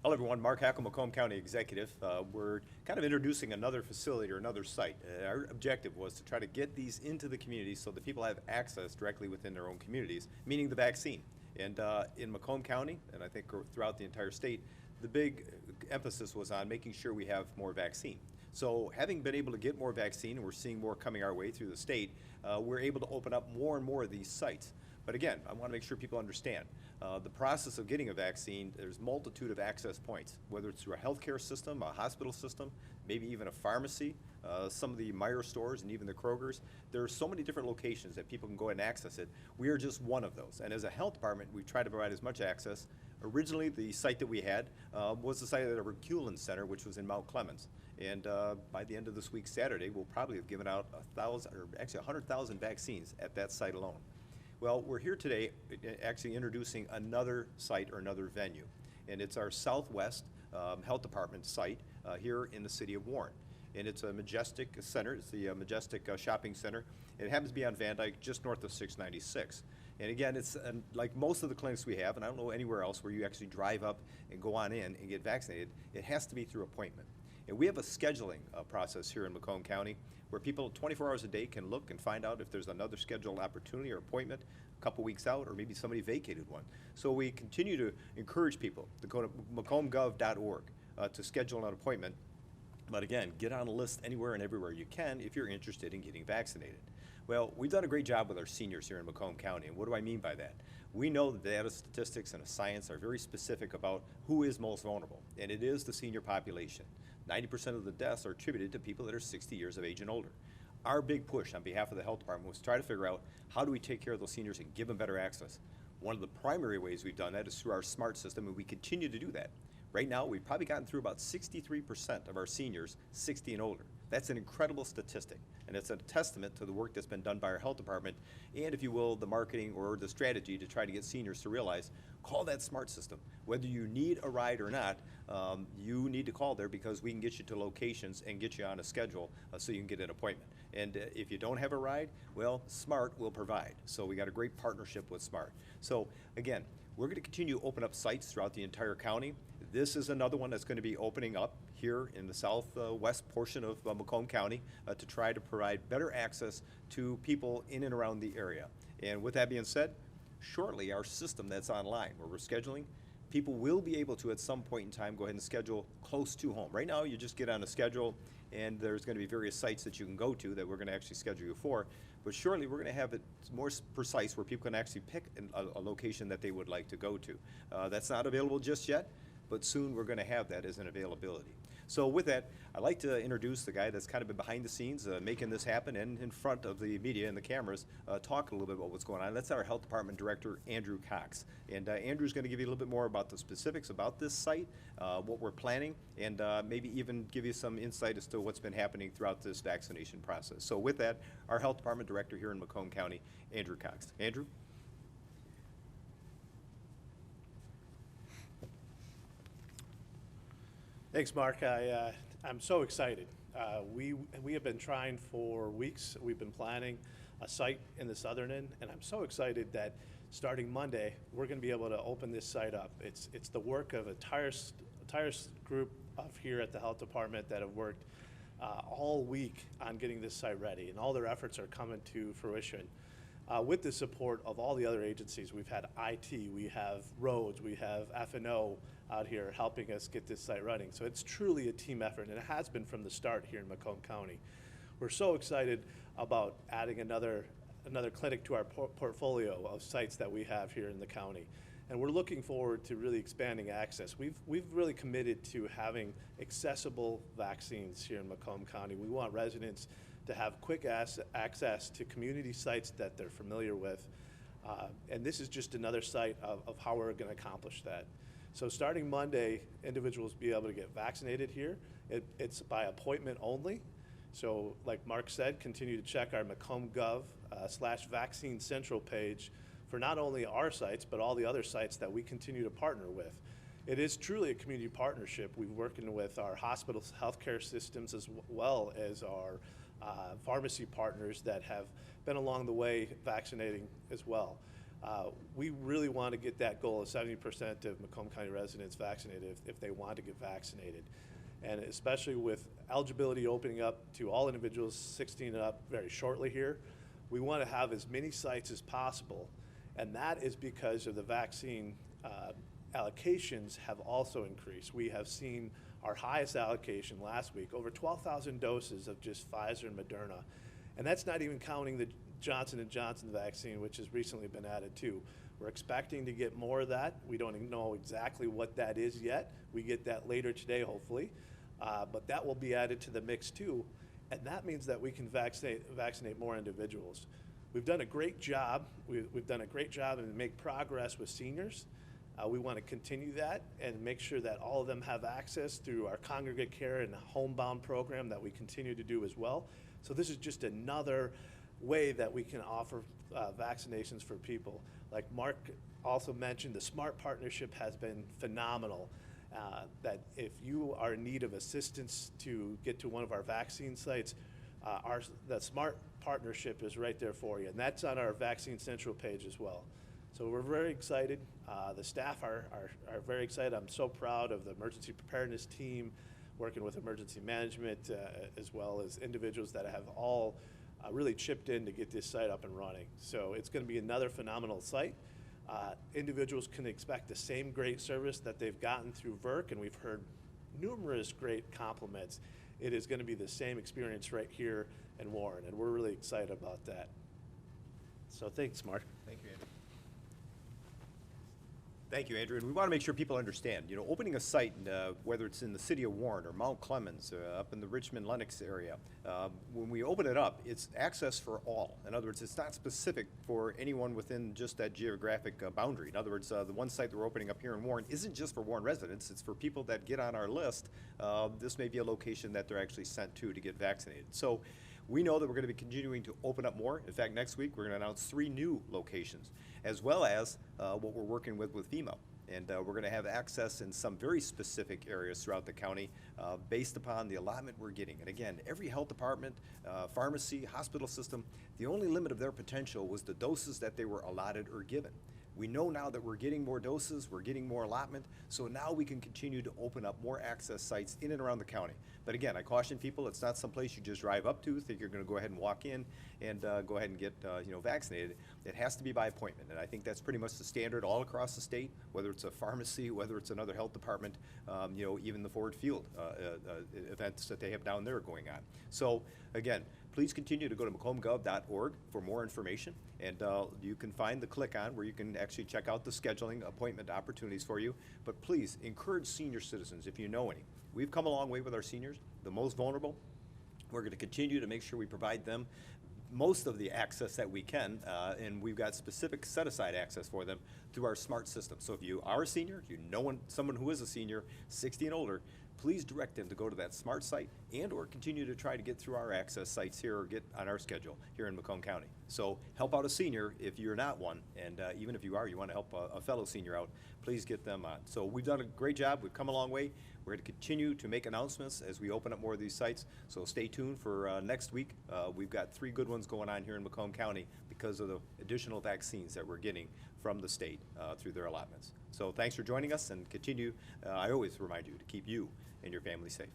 Hello everyone, Mark Hackle, Macomb County Executive. We're kind of introducing another facility or another site. Our objective was to try to get these into the community so that people have access directly within their own communities, meaning the vaccine. And in Macomb County, and I think throughout the entire state, the big emphasis was on making sure we have more vaccine. So having been able to get more vaccine, and we're seeing more coming our way through the state, we're able to open up more and more of these sites. But again, I want to make sure people understand the process of getting a vaccine. There's a multitude of access points, whether it's through a healthcare system, a hospital system, maybe even a pharmacy, some of the Meijer stores, and even the Kroger's. There are so many different locations that people can go and access it. We are just one of those. And as a health department, we try to provide as much access. Originally, the site that we had was the site at our Reculin Center, which was in Mount Clemens. And by the end of this week, Saturday, we'll probably have given out 1,000, or actually 100,000 vaccines at that site alone. Well, we're here today actually introducing another site or another venue, and it's our Southwest Health Department site here in the city of Warren. And it's a Majestic Center, it's the Majestic Shopping Center. It happens to be on Van Dyke, just north of 696. And again, it's like most of the clinics we have, and I don't know anywhere else where you actually drive up and go on in and get vaccinated, it has to be through appointment. And we have a scheduling process here in Macomb County where people 24 hours a day can look and find out if there's another scheduled opportunity or appointment a couple weeks out, or maybe somebody vacated one. So we continue to encourage people to go to macombgov.org to schedule an appointment. But again, get on a list anywhere and everywhere you can if you're interested in getting vaccinated. Well, we've done a great job with our seniors here in Macomb County, and what do I mean by that? We know the data, statistics, and the science are very specific about who is most vulnerable, and it is the senior population. 90% of the deaths are attributed to people that are 60 years of age and older. Our big push on behalf of the health department was to try to figure out how do we take care of those seniors and give them better access. One of the primary ways we've done that is through our SMART system, and we continue to do that. Right now, we've probably gotten through about 63% of our seniors 60 and older. That's an incredible statistic, and it's a testament to the work that's been done by our health department and, if you will, the marketing or the strategy to try to get seniors to realize, call that SMART system. Whether you need a ride or not, you need to call there because we can get you to locations and get you on a schedule so you can get an appointment. And if you don't have a ride, well, SMART will provide. So we got a great partnership with SMART. So again, we're going to continue to open up sites throughout the entire county. This is another one that's going to be opening up here in the southwest portion of Macomb County to try to provide better access to people in and around the area. And with that being said, shortly our system that's online where we're scheduling, people will be able to at some point in time go ahead and schedule close to home. Right now you just get on a schedule and there's going to be various sites that you can go to that we're going to actually schedule you for. But shortly we're going to have it more precise where people can actually pick a location that they would like to go to. That's not available just yet, but soon we're going to have that as an availability. So with that, I'd like to introduce the guy that's kind of been behind the scenes making this happen and in front of the media and the cameras talk a little bit about what's going on. That's our Health Department Director, Andrew Cox. And Andrew's going to give you a little bit more about the specifics about this site, what we're planning, and maybe even give you some insight as to what's been happening throughout this vaccination process. So with that, our Health Department Director here in Macomb County, Andrew Cox. Andrew? Thanks, Mark. I'm so excited. We have been trying for weeks. We've been planning a site in the southern end, and I'm so excited that starting Monday, we're going to be able to open this site up. It's the work of a tireless group of here at the health department that have worked all week on getting this site ready, and all their efforts are coming to fruition. With the support of all the other agencies, we've had IT, we have roads, we have F&O out here helping us get this site running. So it's truly a team effort, and it has been from the start here in Macomb County. We're so excited about adding another clinic to our portfolio of sites that we have here in the county. And we're looking forward to really expanding access. We've really committed to having accessible vaccines here in Macomb County. We want residents to have quick access to community sites that they're familiar with. And this is just another site of how we're going to accomplish that. So starting Monday, individuals will be able to get vaccinated here. It's by appointment only. So like Mark said, continue to check our Macomb Gov /Vaccine Central page for not only our sites, but all the other sites that we continue to partner with. It is truly a community partnership. We're working with our hospitals, healthcare systems, as well as our pharmacy partners that have been along the way vaccinating as well. We really want to get that goal of 70% of Macomb County residents vaccinated if they want to get vaccinated. And especially with eligibility opening up to all individuals 16 and up very shortly here, we want to have as many sites as possible. And that is because of the vaccine allocations have also increased. We have seen our highest allocation last week, over 12,000 doses of just Pfizer and Moderna. And that's not even counting the Johnson & Johnson vaccine, which has recently been added too. We're expecting to get more of that. We don't even know exactly what that is yet. We get that later today, hopefully. But that will be added to the mix too. And that means that we can vaccinate more individuals. We've done a great job. We've done a great job and make progress with seniors. We want to continue that and make sure that all of them have access through our congregate care and homebound program that we continue to do as well. So this is just another way that we can offer vaccinations for people. Like Mark also mentioned, the SMART partnership has been phenomenal. That if you are in need of assistance to get to one of our vaccine sites, the SMART partnership is right there for you, and that's on our Vaccine Central page as well. So we're very excited. The staff are very excited. I'm so proud of the emergency preparedness team, working with emergency management, as well as individuals that have all really chipped in to get this site up and running. So it's going to be another phenomenal site. Individuals can expect the same great service that they've gotten through VERC, and we've heard numerous great compliments. It is going to be the same experience right here in Warren, and we're really excited about that. So thanks, Mark. Thank you, Andrew. Thank you, Andrew. And we want to make sure people understand, you know, opening a site, whether it's in the city of Warren or Mount Clemens, up in the Richmond-Lennox area, when we open it up, it's access for all. In other words, it's not specific for anyone within just that geographic boundary. In other words, the one site that we're opening up here in Warren isn't just for Warren residents. It's for people that get on our list. This may be a location that they're actually sent to get vaccinated. So we know that we're going to be continuing to open up more. In fact, next week we're going to announce 3 new locations, as well as what we're working with FEMA. And we're going to have access in some very specific areas throughout the county based upon the allotment we're getting. And again, every health department, pharmacy, hospital system, the only limit of their potential was the doses that they were allotted or given. We know now that we're getting more doses, we're getting more allotment, so now we can continue to open up more access sites in and around the county. But again, I caution people, it's not someplace you just drive up to, think you're going to go ahead and walk in and go ahead and get vaccinated. It has to be by appointment, and I think that's pretty much the standard all across the state, whether it's a pharmacy, whether it's another health department, even the Ford Field events that they have down there going on. So again, please continue to go to macombgov.org for more information, and you can find the click on where you can actually check out the scheduling appointment opportunities for you. But please encourage senior citizens if you know any. We've come a long way with our seniors, the most vulnerable. We're going to continue to make sure we provide them most of the access that we can, and we've got specific set-aside access for them through our SMART system. So if you are a senior, you know someone who is a senior, 60 and older, please direct them to go to that SMART site and or continue to try to get through our access sites here or get on our schedule here in Macomb County. So help out a senior if you're not one, and even if you are, you want to help a fellow senior out, please get them on. So we've done a great job. We've come a long way. We're going to continue to make announcements as we open up more of these sites. So stay tuned for next week. We've got 3 good ones going on here in Macomb County because of the additional vaccines that we're getting from the state through their allotments. So thanks for joining us, and continue. I always remind you to keep you and your family safe.